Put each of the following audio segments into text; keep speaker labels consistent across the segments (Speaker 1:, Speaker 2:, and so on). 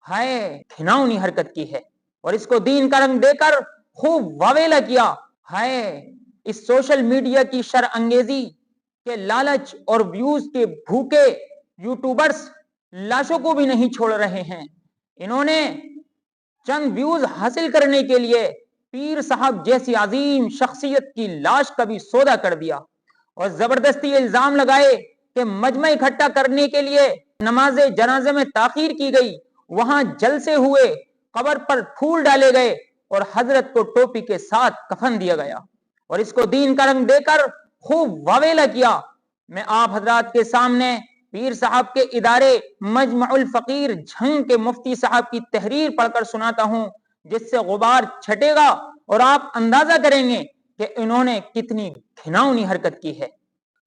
Speaker 1: ہائے گھناؤنی حرکت کی ہے اور اس کو دین کا رنگ دے کر خوب واویلا کیا۔ ہائے اس سوشل میڈیا کی شر انگیزی کے لالچ اور ویوز کے بھوکے یوٹیوبرز لاشوں کو بھی نہیں چھوڑ رہے ہیں۔ انہوں نے چند ویوز حاصل کرنے کے لیے پیر صاحب جیسی عظیم شخصیت کی لاش کا بھی سودا کر دیا اور زبردستی الزام لگائے کہ مجمع اکٹھا کرنے کے لیے نماز جنازے میں تاخیر کی گئی، وہاں جلسے ہوئے، قبر پر پھول ڈالے گئے اور حضرت کو ٹوپی کے ساتھ کفن دیا گیا اور اس کو دین کا رنگ دے کر خوب واویلا کیا۔ میں آپ حضرات کے سامنے پیر صاحب کے ادارے مجمع الفقیر جھنگ کے مفتی صاحب کی تحریر پڑھ کر سناتا ہوں، جس سے غبار چھٹے گا اور آپ اندازہ کریں گے کہ انہوں نے کتنی گھناؤنی حرکت کی ہے۔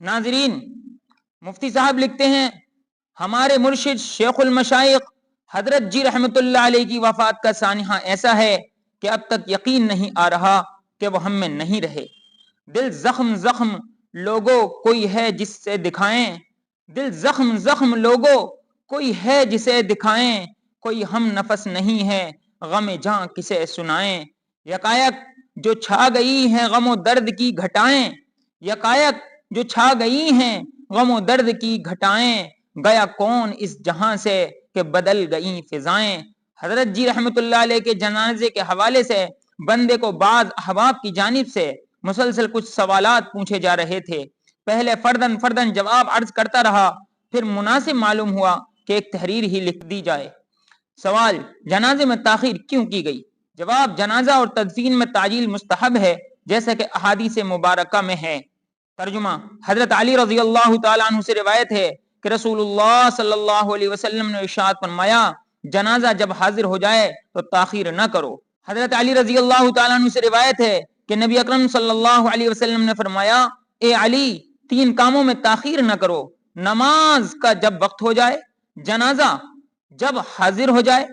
Speaker 1: ناظرین، مفتی صاحب لکھتے ہیں، ہمارے مرشد شیخ المشائخ حضرت جی رحمت اللہ علیہ کی وفات کا سانحہ ایسا ہے کہ اب تک یقین نہیں آ رہا کہ وہ ہم میں نہیں رہے۔ دل زخم زخم لوگوں کوئی ہے جس سے دکھائیں، دل زخم زخم لوگوں کوئی ہے جسے دکھائیں، کوئی ہم نفس نہیں ہے غم جاں کسے سنائیں۔ یکایک جو چھا گئی ہیں غم و درد کی گھٹائیں، یکایک جو چھا گئی ہیں غم و درد کی گھٹائیں، گیا کون اس جہاں سے کہ بدل گئی فضائیں۔ حضرت جی رحمت اللہ علیہ کے جنازے کے حوالے سے بندے کو بعض احباب کی جانب سے مسلسل کچھ سوالات پوچھے جا رہے تھے۔ پہلے فردن فردن جواب عرض کرتا رہا، پھر مناسب معلوم ہوا کہ ایک تحریر ہی لکھ دی جائے۔ سوال: جنازے میں تاخیر کیوں کی گئی؟ جواب: جنازہ اور تدفین میں تعجیل مستحب ہے جیسا کہ احادیث مبارکہ میں ہے۔ ترجمہ: حضرت علی رضی اللہ تعالیٰ عنہ سے روایت ہے کہ رسول اللہ صلی اللہ علیہ وسلم نے ارشاد فرمایا، جنازہ جب حاضر ہو جائے تو تاخیر نہ کرو۔ حضرت علی رضی اللہ تعالیٰ عنہ سے روایت ہے کہ نبی اکرم صلی اللہ علیہ وسلم نے فرمایا، اے علی، 3 کاموں میں تاخیر نہ کرو: نماز کا جب وقت ہو جائے، جنازہ جب حاضر ہو جائے،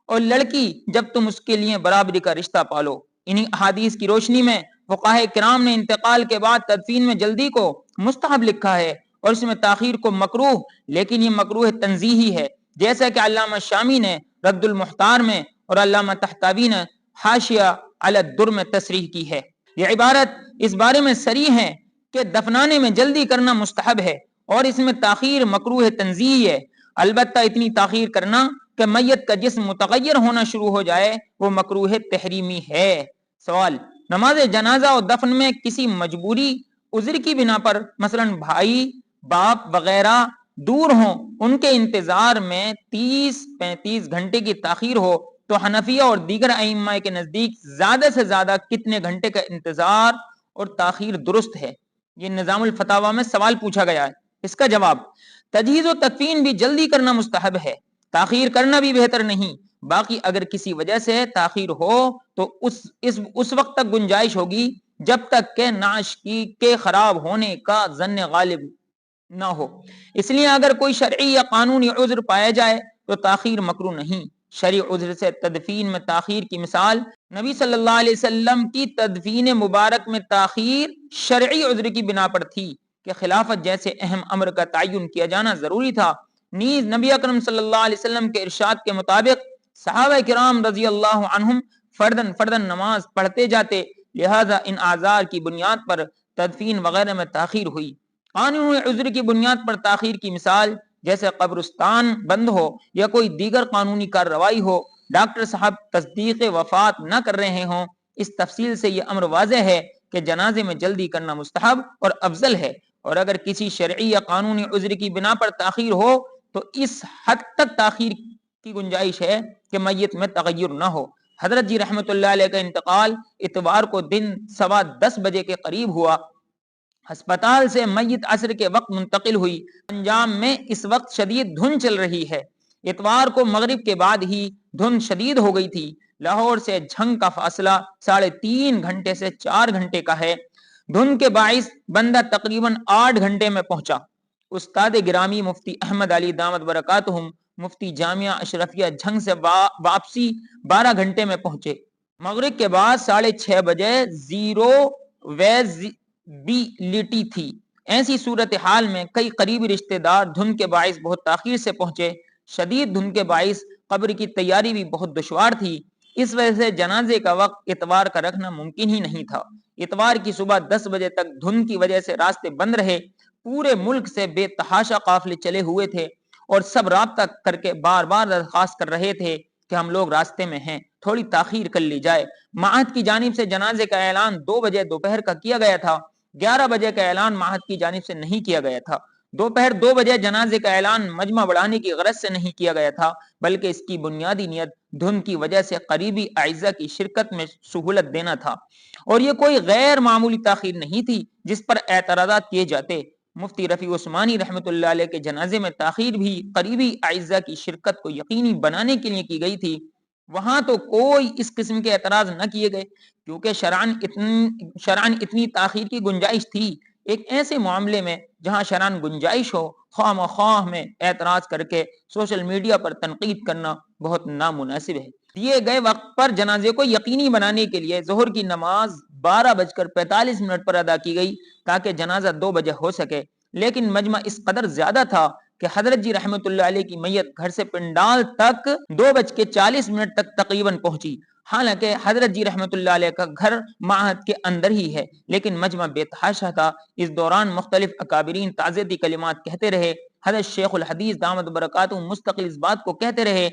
Speaker 1: اور لڑکی جب تم اس کے لیے برابری کا رشتہ پالو۔ انہی احادیث کی روشنی میں فقہاء کرام نے انتقال کے بعد تدفین میں جلدی کو مستحب لکھا ہے اور اس میں تاخیر کو مکروہ، لیکن یہ مکروہ تنزیہی ہے، جیسا کہ علامہ شامی نے رد المحتار میں اور علامہ طحطاوی نے حاشیہ علی الدر میں تصریح کی ہے۔ یہ عبارت اس بارے میں صریح ہے کہ دفنانے میں جلدی کرنا مستحب ہے اور اس میں تاخیر مکروہ تنزیہی ہے، البتہ اتنی تاخیر کرنا کہ میت کا جسم متغیر ہونا شروع ہو جائے وہ مکروہ تحریمی ہے۔ سوال: نماز جنازہ اور دفن میں کسی مجبوری عذر کی بنا پر، مثلا بھائی باپ وغیرہ دور ہوں، ان کے انتظار میں 30-35 گھنٹے کی تاخیر ہو تو حنفیہ اور دیگر ائمہ کے نزدیک زیادہ سے زیادہ کتنے گھنٹے کا انتظار اور تاخیر درست ہے؟ یہ نظام الفتاوی میں سوال پوچھا گیا ہے۔ اس کا جواب: تجہیز و تدفین بھی جلدی کرنا مستحب ہے، تاخیر کرنا بھی بہتر نہیں۔ باقی اگر کسی وجہ سے تاخیر ہو تو اس وقت تک گنجائش ہوگی جب تک کہ نعش کے خراب ہونے کا ظن غالب نہ ہو۔ اس لیے اگر کوئی شرعی یا قانونی عذر پایا جائے تو تاخیر مکروہ نہیں۔ شرعی عذر سے تدفین میں تاخیر کی مثال، نبی صلی اللہ علیہ وسلم کی تدفین مبارک میں تاخیر شرعی عذر کی بنا پر تھی کہ خلافت جیسے اہم امر کا تعین کیا جانا ضروری تھا۔ نیز نبی اکرم صلی اللہ علیہ وسلم کے ارشاد کے مطابق صحابہ کرام رضی اللہ عنہم فردن فردن نماز پڑھتے جاتے، لہذا ان اعذار کی بنیاد پر تدفین وغیرہ میں تاخیر ہوئی۔ قانونی عذر کی بنیاد پر تاخیر کی مثال جیسے قبرستان بند ہو یا کوئی دیگر قانونی کارروائی ہو، ڈاکٹر صاحب تصدیق وفات نہ کر رہے ہوں، اس تفصیل سے یہ امر واضح ہے کہ جنازے میں جلدی کرنا مستحب اور افضل ہے، اور اگر کسی شرعی یا قانونی عذر کی بنا پر تاخیر ہو تو اس حد تک تاخیر کی گنجائش ہے کہ میت میں تغیر نہ ہو۔ حضرت جی رحمت اللہ علیہ کا انتقال اتوار کو دن 10:15 بجے کے قریب ہوا۔ ہسپتال سے میت عصر کے وقت منتقل ہوئی۔ انجام میں اس وقت شدید دھند چل رہی ہے۔ اتوار کو مغرب کے بعد ہی دھند شدید ہو گئی تھی۔ لاہور سے جھنگ کا فاصلہ 3.5 گھنٹے سے 4 گھنٹے کا ہے۔ دھند کے باعث بندہ تقریباً 8 گھنٹے میں پہنچا۔ استاد گرامی مفتی احمد علی دامت برکاتہم مفتی جامعہ اشرفیہ جھنگ سے واپسی 12 گھنٹے میں پہنچے۔ مغرب کے بعد 6:30 بجے زیرو ویزیبلٹی تھی۔ ایسی صورتحال میں کئی قریبی رشتہ دار دھند کے باعث بہت تاخیر سے پہنچے۔ شدید دھند کے باعث قبر کی تیاری بھی بہت دشوار تھی، اس وجہ سے جنازے کا وقت اتوار کا رکھنا ممکن ہی نہیں تھا۔ اتوار کی صبح 10 بجے تک دھند کی وجہ سے راستے بند رہے، پورے ملک سے بے تحاشا قافلے چلے ہوئے تھے اور سب رابطہ کر کے بار بار درخواست کر رہے تھے کہ ہم لوگ راستے میں ہیں، تھوڑی تاخیر کر لی جائے۔ معہد کی جانب سے جنازے کا اعلان 2 بجے دوپہر کا کیا گیا تھا، 11 بجے کا اعلان معہد کی جانب سے نہیں کیا گیا تھا۔ دوپہر 2 بجے جنازے کا اعلان مجمع بڑھانے کی غرض سے نہیں کیا گیا تھا، بلکہ اس کی بنیادی نیت دھند کی وجہ سے قریبی اعزا کی شرکت میں سہولت دینا تھا، اور یہ کوئی غیر معمولی تاخیر نہیں تھی جس پر اعتراضات کیے جاتے۔ مفتی رفیع عثمانی رحمۃ اللہ علیہ کے جنازے میں تاخیر بھی قریبی اعزا کی شرکت کو یقینی بنانے کے لیے کی گئی تھی۔ وہاں تو کوئی اس قسم کے اعتراض نہ کیے گئے کیونکہ شرعاً اتنی تاخیر کی گنجائش تھی۔ ایک ایسے معاملے میں جہاں شرعاً گنجائش ہو، خواہ مخواہ میں اعتراض کر کے سوشل میڈیا پر تنقید کرنا بہت نامناسب ہے۔ دیے گئے وقت پر جنازے کو یقینی بنانے کے لیے ظہر کی نماز 12:45 پر ادا کی گئی تاکہ جنازہ 2 بجے ہو سکے، لیکن مجمع اس قدر زیادہ تھا کہ حضرت جی رحمت اللہ علیہ کی میت گھر سے پنڈال تک 2:40 تک تقریباً پہنچی۔ حالانکہ حضرت جی رحمت اللہ علیہ کا گھر معہد کے اندر ہی ہے، لیکن مجمع بے تحاشا تھا۔ اس دوران مختلف اکابرین تعزیتی کلمات کہتے رہے۔ حضرت شیخ الحدیث دامت برکاتہ مستقل اس بات کو کہتے رہے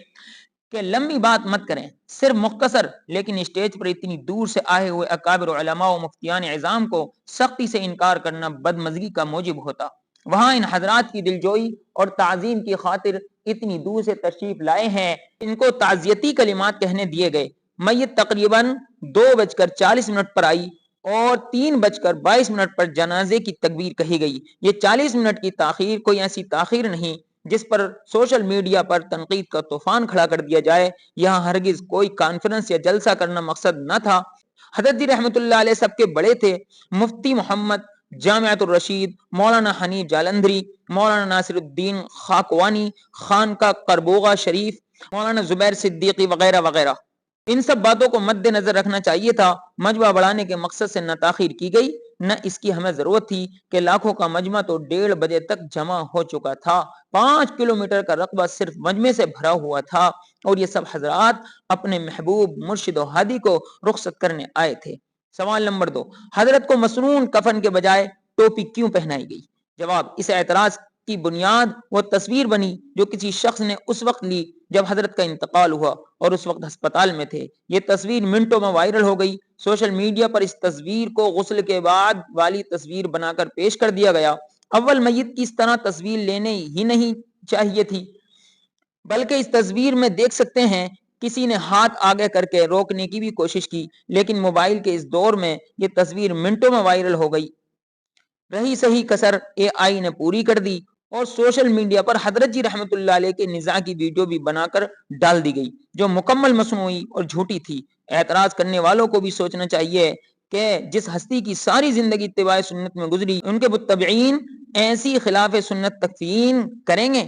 Speaker 1: کہ لمبی بات مت کریں، صرف مختصر، لیکن اسٹیج پر اتنی دور سے آئے ہوئے اکابر علماء و مفتیان عظام کو سختی سے انکار کرنا بدمزگی کا موجب ہوتا۔ وہاں ان حضرات کی دلجوئی اور تعظیم کی خاطر اتنی دور سے تشریف لائے ہیں، ان کو تعزیتی کلمات کہنے دیے گئے۔ میت تقریباً 2:40 پر آئی اور 3:22 پر جنازے کی تکبیر کہی گئی۔ یہ 40 منٹ کی تاخیر کوئی ایسی تاخیر نہیں جس پر سوشل میڈیا پر تنقید کا طوفان کھڑا کر دیا جائے۔ یہاں ہرگز کوئی کانفرنس یا جلسہ کرنا مقصد نہ تھا۔ حضرت جی رحمت اللہ علیہ سب کے بڑے تھے۔ مفتی محمد جامعۃ الرشید، مولانا حنیف جالندھری، مولانا ناصر الدین خاکوانی، خانقاہ قربوغہ شریف، مولانا زبیر صدیقی وغیرہ وغیرہ۔ ان سب باتوں کو مد نظر رکھنا چاہیے تھا۔ مجمع بڑھانے کے مقصد سے نہ تاخیر کی گئی، نہ اس کی ہمیں ضرورت تھی کہ لاکھوں کا مجمع تو 1:30 بجے تک جمع ہو چکا تھا۔ 5 کلومیٹر کا رقبہ صرف مجمع سے بھرا ہوا تھا اور یہ سب حضرات اپنے محبوب مرشد و ہادی کو رخصت کرنے آئے تھے۔ سوال نمبر 2، حضرت کو مسنون کفن کے بجائے ٹوپی کیوں پہنائی گئی؟ جواب، اس اعتراض کی بنیاد وہ تصویر بنی جو کسی شخص نے اس وقت لی جب حضرت کا انتقال ہوا اور اس وقت ہسپتال میں تھے۔ یہ تصویر منٹوں میں وائرل ہو گئی۔ سوشل میڈیا پر اس تصویر کو غسل کے بعد والی تصویر بنا کر پیش کر دیا گیا۔ اول میت کی اس طرح تصویر لینے ہی نہیں چاہیے تھی، بلکہ اس تصویر میں دیکھ سکتے ہیں کسی نے ہاتھ آگے کر کے روکنے کی بھی کوشش کی، لیکن موبائل کے اس دور میں یہ تصویر منٹوں میں وائرل ہو گئی۔ رہی صحیح کسر AI نے پوری کر دی اور سوشل میڈیا پر حضرت جی رحمت اللہ علیہ کے نزاع کی ویڈیو بھی بنا کر ڈال دی گئی جو مکمل مصنوعی اور جھوٹی تھی۔ اعتراض کرنے والوں کو بھی سوچنا چاہیے کہ جس ہستی کی ساری زندگی اتباع سنت میں گزری، ان کے متبعین ایسی خلاف سنت تکفین کریں گے؟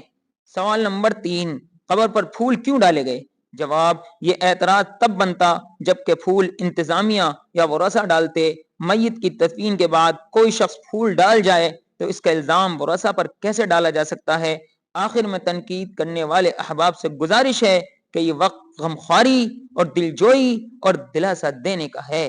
Speaker 1: سوال نمبر 3، قبر پر پھول کیوں ڈالے گئے؟ جواب، یہ اعتراض تب بنتا جب کہ پھول انتظامیہ یا ورثہ ڈالتے۔ میت کی تدفین کے بعد کوئی شخص پھول ڈال جائے تو اس کا الزام ورثہ پر کیسے ڈالا جا سکتا ہے؟ آخر میں تنقید کرنے والے احباب سے گزارش ہے کہ یہ وقت غمخواری اور دلجوئی اور دلاسا دینے کا ہے۔